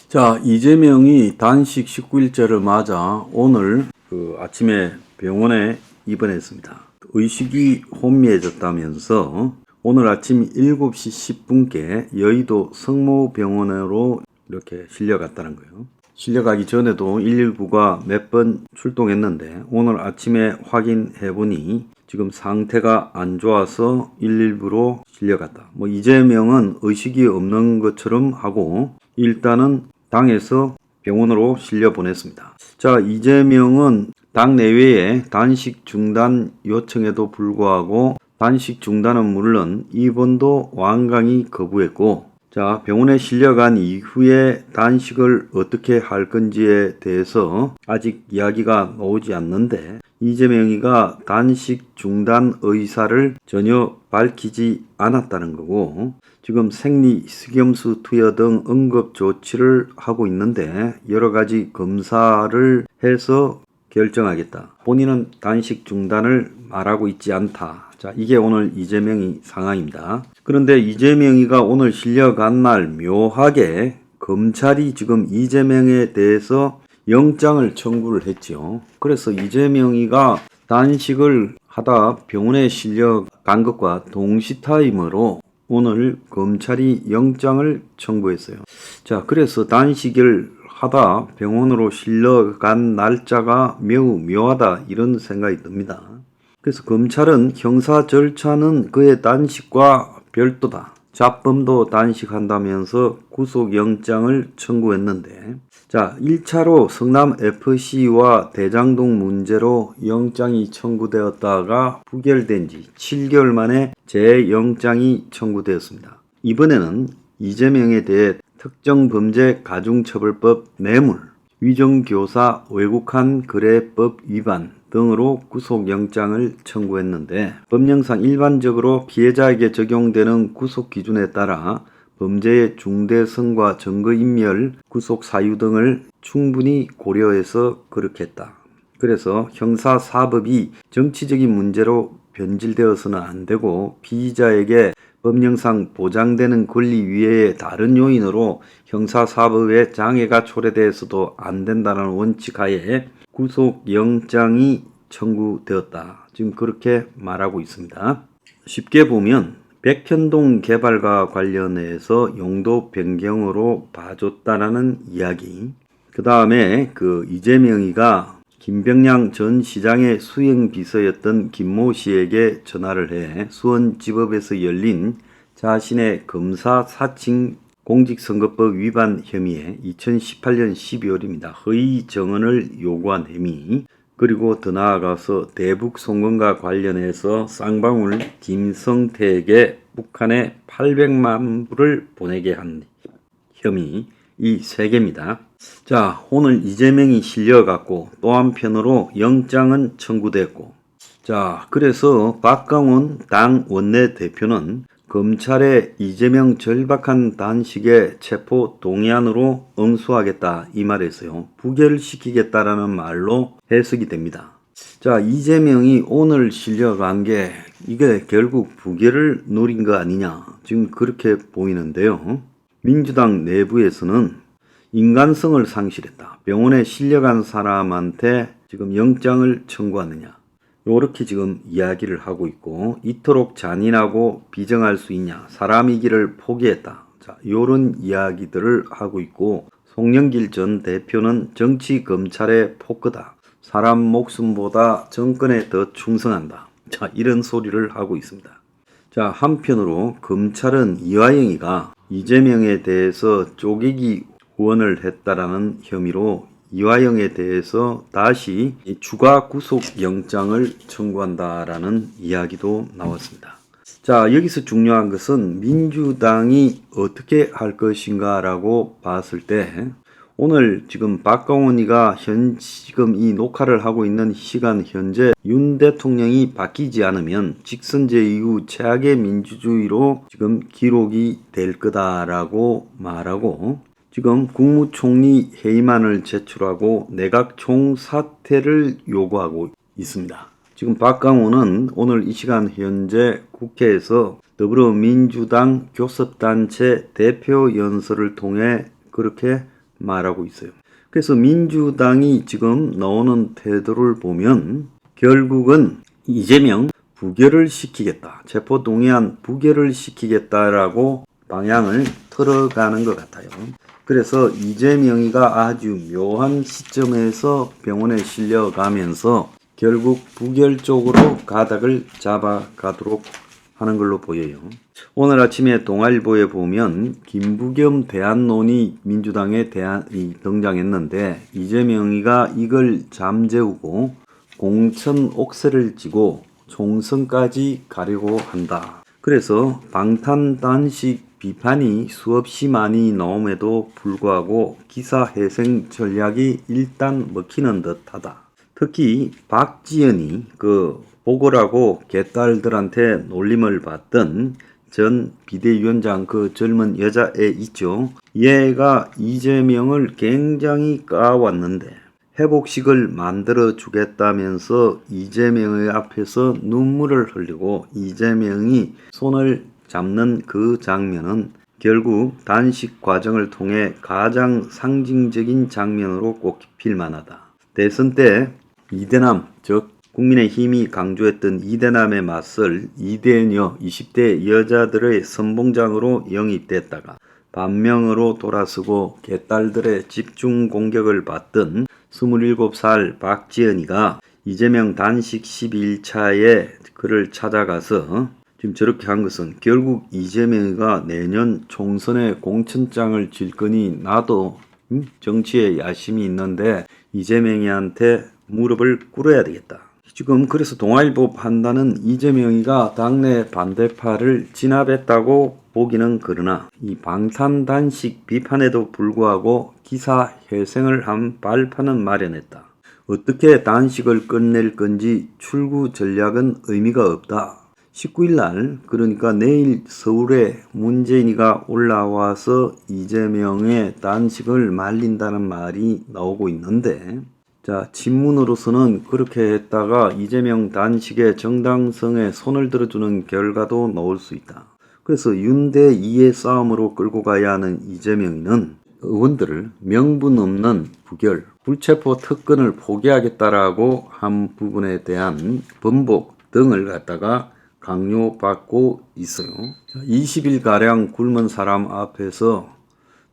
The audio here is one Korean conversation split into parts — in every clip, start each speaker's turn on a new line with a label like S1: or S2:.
S1: 자, 이재명이 단식 19일째를 맞아 오늘 아침에 병원에 입원했습니다. 의식이 혼미해졌다면서 오늘 아침 7시 10분께 여의도 성모병원으로 이렇게 실려갔다는 거예요. 실려가기 전에도 119가 몇 번 출동했는데 오늘 아침에 확인해보니 지금 상태가 안 좋아서 119로 실려갔다. 이재명은 의식이 없는 것처럼 하고 일단은 당에서 병원으로 실려 보냈습니다. 자, 이재명은 당 내외에 단식 중단 요청에도 불구하고 단식 중단은 물론 입원도 완강히 거부했고, 자, 병원에 실려간 이후에 단식을 어떻게 할 건지에 대해서 아직 이야기가 나오지 않는데 이재명이가 단식 중단 의사를 전혀 밝히지 않았다는 거고, 지금 생리, 식염수 투여 등 응급 조치를 하고 있는데 여러 가지 검사를 해서 결정하겠다. 본인은 단식 중단을 말하고 있지 않다. 자, 이게 오늘 이재명이 상황입니다. 그런데 이재명이가 오늘 실려간 날 묘하게 검찰이 지금 이재명에 대해서 영장을 청구를 했죠. 그래서 이재명이가 단식을 하다 병원에 실려간 것과 동시 타임으로 오늘 검찰이 영장을 청구했어요. 자, 그래서 단식을 하다 병원으로 실려간 날짜가 매우 묘하다 이런 생각이 듭니다. 그래서 검찰은 형사 절차는 그의 단식과 별도다. 잡범도 단식한다면서 구속영장을 청구했는데, 자, 1차로 성남FC와 대장동 문제로 영장이 청구되었다가 부결된 지 7개월 만에 재영장이 청구되었습니다. 이번에는 이재명에 대해 특정범죄 가중처벌법 뇌물, 위정교사 외국한 거래법 위반 등으로 구속영장을 청구했는데, 법령상 일반적으로 피해자에게 적용되는 구속기준에 따라 범죄의 중대성과 증거인멸, 구속사유 등을 충분히 고려해서 그렇게 했다. 그래서 형사사법이 정치적인 문제로 변질되어서는 안 되고 피의자에게 법령상 보장되는 권리 위에 다른 요인으로 형사사법에 장애가 초래되어서도 안 된다는 원칙 하에 구속영장이 청구되었다. 지금 그렇게 말하고 있습니다. 쉽게 보면 백현동 개발과 관련해서 용도 변경으로 봐줬다라는 이야기. 그 다음에 이재명이가 김병량 전 시장의 수행비서였던 김모 씨에게 전화를 해 수원지법에서 열린 자신의 검사 사칭 공직선거법 위반 혐의에 2018년 12월입니다. 허위 정언을 요구한 혐의, 그리고 더 나아가서 대북 송금과 관련해서 쌍방울 김성태에게 북한에 800만 불을 보내게 한 혐의, 이 세 개입니다. 자, 오늘 이재명이 실려갔고 또 한편으로 영장은 청구됐고, 자, 그래서 박강원 당 원내대표는 검찰의 이재명 절박한 단식에 체포 동의안으로 응수하겠다 이 말했어요. 부결시키겠다라는 말로 해석이 됩니다. 자, 이재명이 오늘 실려간 게 이게 결국 부결을 노린 거 아니냐 지금 그렇게 보이는데요. 민주당 내부에서는 인간성을 상실했다. 병원에 실려간 사람한테 지금 영장을 청구하느냐, 이렇게 지금 이야기를 하고 있고, 이토록 잔인하고 비정할 수 있냐, 사람이기를 포기했다. 자, 이런 이야기들을 하고 있고, 송영길 전 대표는 정치 검찰의 포크다. 사람 목숨보다 정권에 더 충성한다. 자, 이런 소리를 하고 있습니다. 자, 한편으로 검찰은 이화영이가 이재명에 대해서 쪼개기 후원을 했다라는 혐의로 이화영에 대해서 다시 추가 구속영장을 청구한다라는 이야기도 나왔습니다. 자, 여기서 중요한 것은 민주당이 어떻게 할 것인가 라고 봤을 때, 오늘 지금 박강원이가 지금 이 녹화를 하고 있는 시간 현재 윤 대통령이 바뀌지 않으면 직선제 이후 최악의 민주주의로 지금 기록이 될 거다라고 말하고, 지금 국무총리 회의만을 제출하고 내각 총사퇴를 요구하고 있습니다. 지금 박강원은 오늘 이 시간 현재 국회에서 더불어민주당 교섭단체 대표 연설을 통해 그렇게 말하고 있어요. 그래서 민주당이 지금 나오는 태도를 보면 결국은 이재명 부결을 시키겠다. 체포동의안 부결을 시키겠다라고 방향을 틀어가는 것 같아요. 그래서 이재명이가 아주 묘한 시점에서 병원에 실려가면서 결국 부결 쪽으로 가닥을 잡아가도록 하는 걸로 보여요. 오늘 아침에 동아일보에 보면 김부겸 대안론이 민주당에 등장했는데 이재명이가 이걸 잠재우고 공천 옥새를 쥐고 총선까지 가려고 한다. 그래서 방탄단식 비판이 수없이 많이 나옴에도 불구하고 기사회생 전략이 일단 먹히는 듯하다. 특히 박지연이 보고라고 개딸들한테 놀림을 받던 전 비대위원장 젊은 여자애 있죠. 얘가 이재명을 굉장히 까왔는데 회복식을 만들어 주겠다면서 이재명의 앞에서 눈물을 흘리고 이재명이 손을 잡는 그 장면은 결국 단식 과정을 통해 가장 상징적인 장면으로 꼽힐 만하다. 대선 때 이대남, 즉 국민의힘이 강조했던 이대남에 맞설 이대녀 20대 여자들의 선봉장으로 영입됐다가 반명으로 돌아서고 개딸들의 집중 공격을 받던 27살 박지연이가 이재명 단식 12일차에 그를 찾아가서 지금 저렇게 한 것은 결국 이재명이가 내년 총선에 공천장을 질 거니 나도 정치에 야심이 있는데 이재명이한테 무릎을 꿇어야 되겠다. 지금 그래서 동아일보 판단은 이재명이가 당내 반대파를 진압했다고 보기는 그러나 이 방탄단식 비판에도 불구하고 기사 회생을 한 발판은 마련했다. 어떻게 단식을 끝낼 건지 출구 전략은 의미가 없다. 19일 날 그러니까 내일 서울에 문재인이가 올라와서 이재명의 단식을 말린다는 말이 나오고 있는데 자, 친문으로서는 그렇게 했다가 이재명 단식의 정당성에 손을 들어주는 결과도 나올 수 있다. 그래서 윤대 2의 싸움으로 끌고 가야 하는 이재명이는 의원들을 명분 없는 부결, 불체포 특권을 포기하겠다라고 한 부분에 대한 번복 등을 갖다가 강요받고 있어요. 20일가량 굶은 사람 앞에서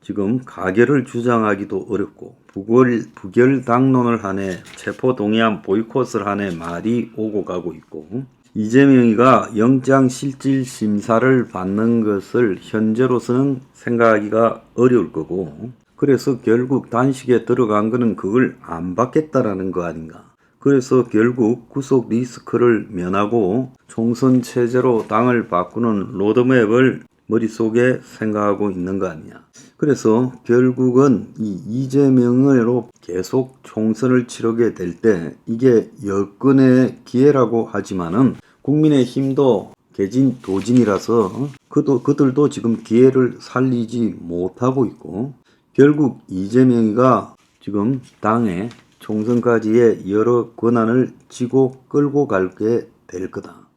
S1: 지금 가결을 주장하기도 어렵고 부결 당론을 하네 체포동의안 보이콧을 하네 말이 오고 가고 있고 이재명이가 영장실질심사를 받는 것을 현재로서는 생각하기가 어려울 거고 그래서 결국 단식에 들어간 거는 그걸 안 받겠다라는 거 아닌가. 그래서 결국 구속 리스크를 면하고 총선 체제로 당을 바꾸는 로드맵을 머릿속에 생각하고 있는 거 아니냐. 그래서 결국은 이 이재명으로 계속 총선을 치르게 될 때 이게 여건의 기회라고 하지만은 국민의힘도 개진도진이라서 그들도 지금 기회를 살리지 못하고 있고 결국 이재명이가 지금 당에 총선까지의 여러 권한을 쥐고 끌고 가게 될 거다.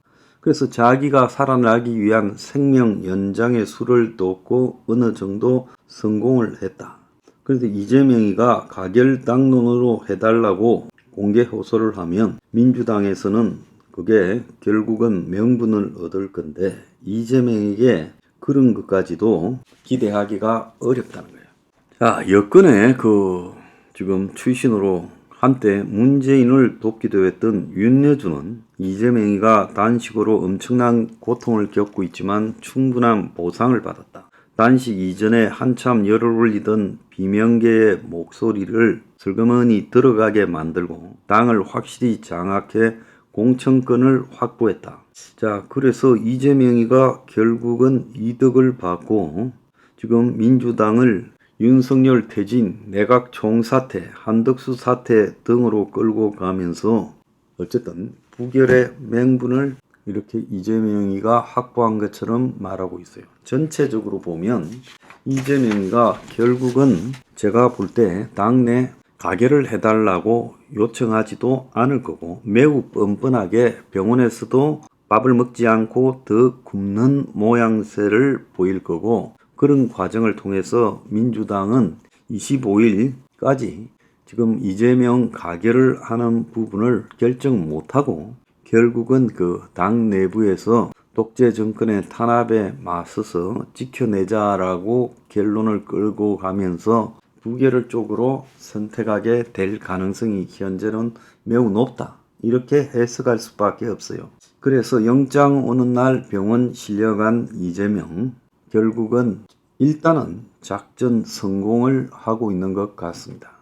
S1: 그래서 자기가 살아나기 위한 생명 연장의 수를 뒀고 어느 정도 성공을 했다. 그런데 이재명이가 가결 당론으로 해달라고 공개 호소를 하면 민주당에서는 그게 결국은 명분을 얻을 건데 이재명에게 그런 것까지도 기대하기가 어렵다는 거예요. 자, 여권의 지금 출신으로 한때 문재인을 돕기도 했던 윤여준은 이재명이가 단식으로 엄청난 고통을 겪고 있지만 충분한 보상을 받았다. 단식 이전에 한참 열을 올리던 비명계의 목소리를 슬그머니 들어가게 만들고 당을 확실히 장악해 공천권을 확보했다. 자, 그래서 이재명이가 결국은 이득을 받고 지금 민주당을 윤석열 퇴진, 내각 총사퇴, 한덕수 사퇴 등으로 끌고 가면서 어쨌든 부결의 명분을 이렇게 이재명이가 확보한 것처럼 말하고 있어요. 전체적으로 보면 이재명이가 결국은 제가 볼 때 당내 가결을 해달라고 요청하지도 않을 거고 매우 뻔뻔하게 병원에서도 밥을 먹지 않고 더 굶는 모양새를 보일 거고 그런 과정을 통해서 민주당은 25일까지 지금 이재명 가결을 하는 부분을 결정 못하고 결국은 그 당 내부에서 독재 정권의 탄압에 맞서서 지켜내자라고 결론을 끌고 가면서 부결을 쪽으로 선택하게 될 가능성이 현재는 매우 높다. 이렇게 해석할 수밖에 없어요. 그래서 영장 오는 날 병원 실려간 이재명 결국은 일단은 작전 성공을 하고 있는 것 같습니다.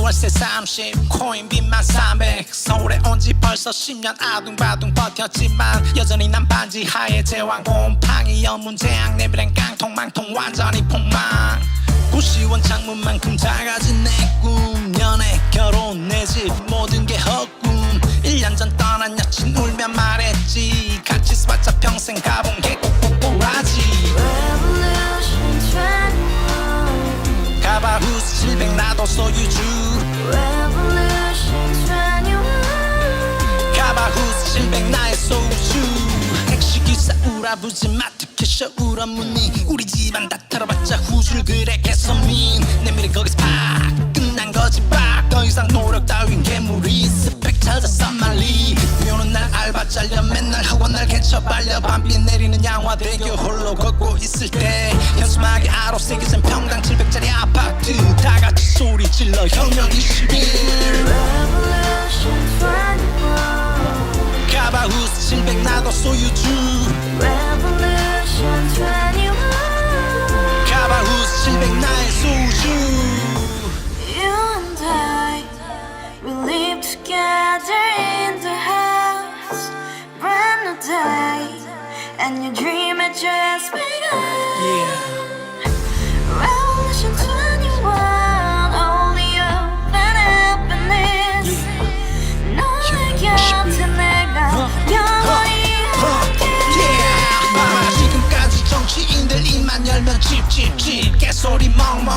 S2: 월세 30 코인빚만 300 서울에 온지 벌써 10년 아둥바둥 버텼지만 여전히 난 반지 하에 제왕 곰팡이 연문제약 내비랑 깡통망통 완전히 폭망 90원 창문만큼 작아진 내 꿈 연애 결혼 내 집 모든 게 헛꿈 1년 전 떠난 여친 울며 말했지 같이 써봤자 평생 가본 게 꼭꼭꼭라지 가바후스 700 나도 소유주 가바후스 700 나의 소유주 택시기사 우라부지 마트 캐셔 울어무니 우리 집안 다 털어봤자 후줄 그래 개선민 내 미래 거기서 팍 끝난 거지 팍 더 이상 노력 따윈 괴물이 스펙 찾아 싼말리 비오는 날 알바 잘려 맨날 학원 날 개쳐 발려 밤비 내리는 양화대교 홀로 걷고 있을 때 현수막에 아로 새겨진 평당 700짜리 아파트 다같이 소리 질러 혁명 21 가바후스 700 나도 소유주 가바후스 700 나의 소유주
S3: Together in the house, brand new day, and your dream had just begun. Revolution 21, only hope and happiness. 너의 곁에 내가 영원히 함께.
S2: 지금까지 정치인들 입만 열면 찝찝찝 개소리 멍멍